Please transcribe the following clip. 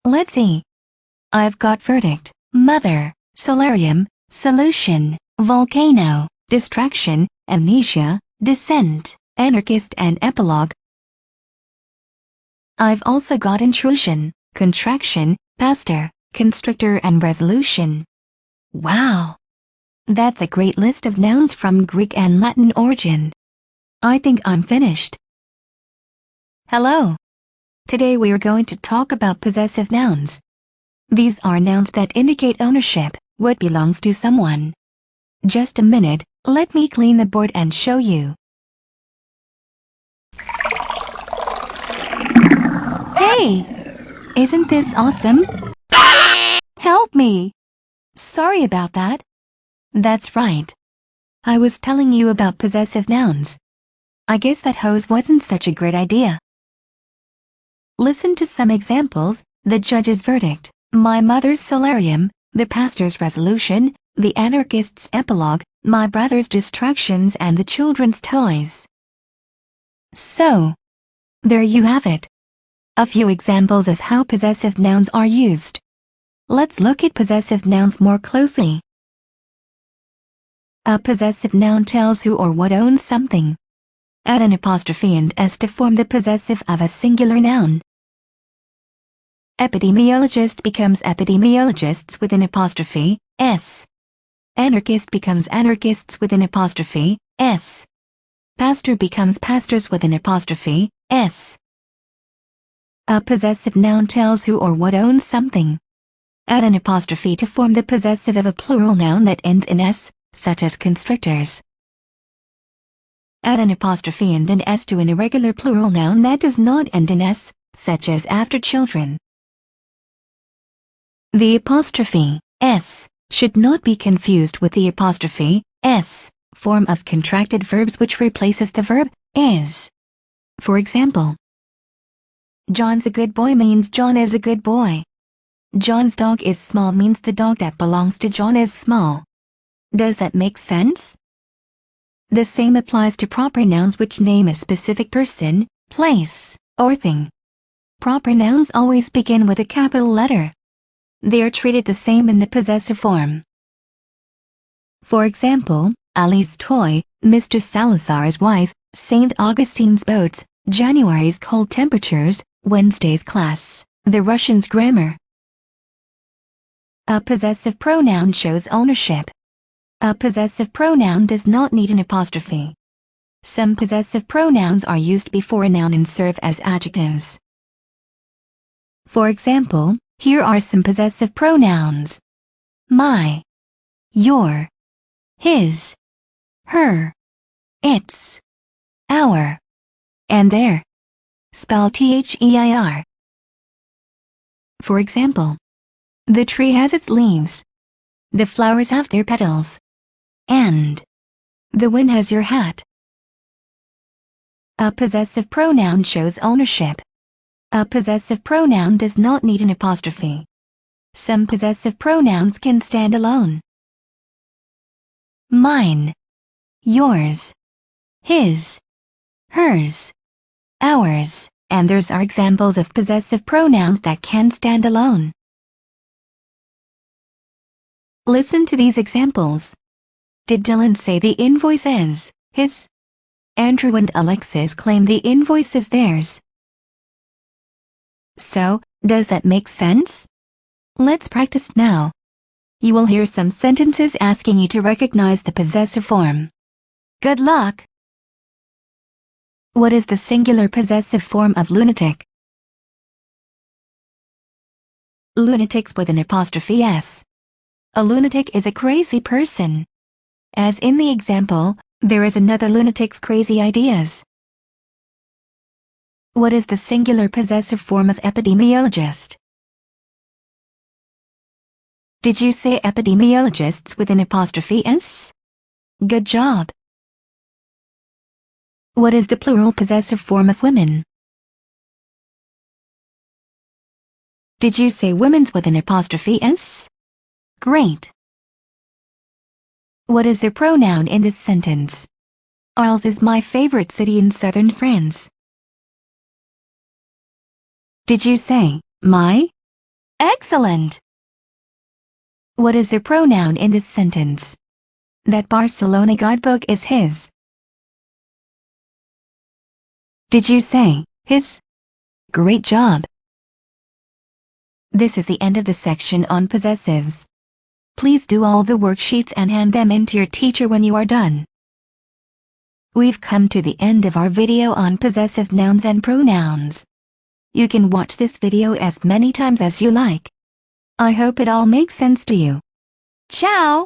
Let's see. I've got verdict, mother, solarium, solution, volcano, distraction, amnesia, descent, anarchist and epilogue. I've also got intrusion, contraction, pastor, constrictor and resolution. Wow! That's a great list of nouns from Greek and Latin origin. I think I'm finished. Hello! Today we are going to talk about possessive nouns. These are nouns that indicate ownership, what belongs to someone. Just a minute, let me clean the board and show you. Hey! Isn't this awesome? Help me! Sorry about that. That's right. I was telling you about possessive nouns. I guess that hose wasn't such a great idea. Listen to some examples: the judge's verdict, my mother's solarium, the pastor's resolution, the anarchist's epilogue, my brother's distractions and the children's toys. So, there you have it. A few examples of how possessive nouns are used. Let's look at possessive nouns more closely. A possessive noun tells who or what owns something. Add an apostrophe and s to form the possessive of a singular noun. Epidemiologist becomes epidemiologists with an apostrophe s. Anarchist becomes anarchists with an apostrophe s. Pastor becomes pastors with an apostrophe s. A possessive noun tells who or what owns something. Add an apostrophe to form the possessive of a plural noun that ends in s, such as constrictors. Add an apostrophe and an s to an irregular plural noun that does not end in s, such as after children. The apostrophe s should not be confused with the apostrophe s form of contracted verbs which replaces the verb is. For example, John's a good boy means John is a good boy. John's dog is small means the dog that belongs to John is small. Does that make sense? The same applies to proper nouns which name a specific person, place, or thing. Proper nouns always begin with a capital letter. They are treated the same in the possessive form. For example, Ali's toy, Mr. Salazar's wife, St. Augustine's boats, January's cold temperatures, Wednesday's class, the Russian's grammar. A possessive pronoun shows ownership. A possessive pronoun does not need an apostrophe. Some possessive pronouns are used before a noun and serve as adjectives. For example, here are some possessive pronouns: my, your, his, her, its, our, and their. Spell THEIR. For example, the tree has its leaves. The flowers have their petals. And the wind has your hat. A possessive pronoun shows ownership. A possessive pronoun does not need an apostrophe. Some possessive pronouns can stand alone. Mine, yours, his, hers, ours, and theirs are examples of possessive pronouns that can stand alone. Listen to these examples. Did Dylan say the invoice is his? Andrew and Alexis claim the invoice is theirs. So, does that make sense? Let's practice now. You will hear some sentences asking you to recognize the possessive form. Good luck! What is the singular possessive form of lunatic? Lunatics with an apostrophe s. A lunatic is a crazy person. As in the example, there is another lunatic's crazy ideas. What is the singular possessive form of epidemiologist? Did you say epidemiologists with an apostrophe s? Good job. What is the plural possessive form of women? Did you say women's with an apostrophe s? Great. What is the pronoun in this sentence? Arles is my favorite city in southern France. Did you say my? Excellent! What is the pronoun in this sentence? That Barcelona guidebook is his. Did you say his? Great job! This is the end of the section on possessives. Please do all the worksheets and hand them in to your teacher when you are done. We've come to the end of our video on possessive nouns and pronouns. You can watch this video as many times as you like. I hope it all makes sense to you. Ciao!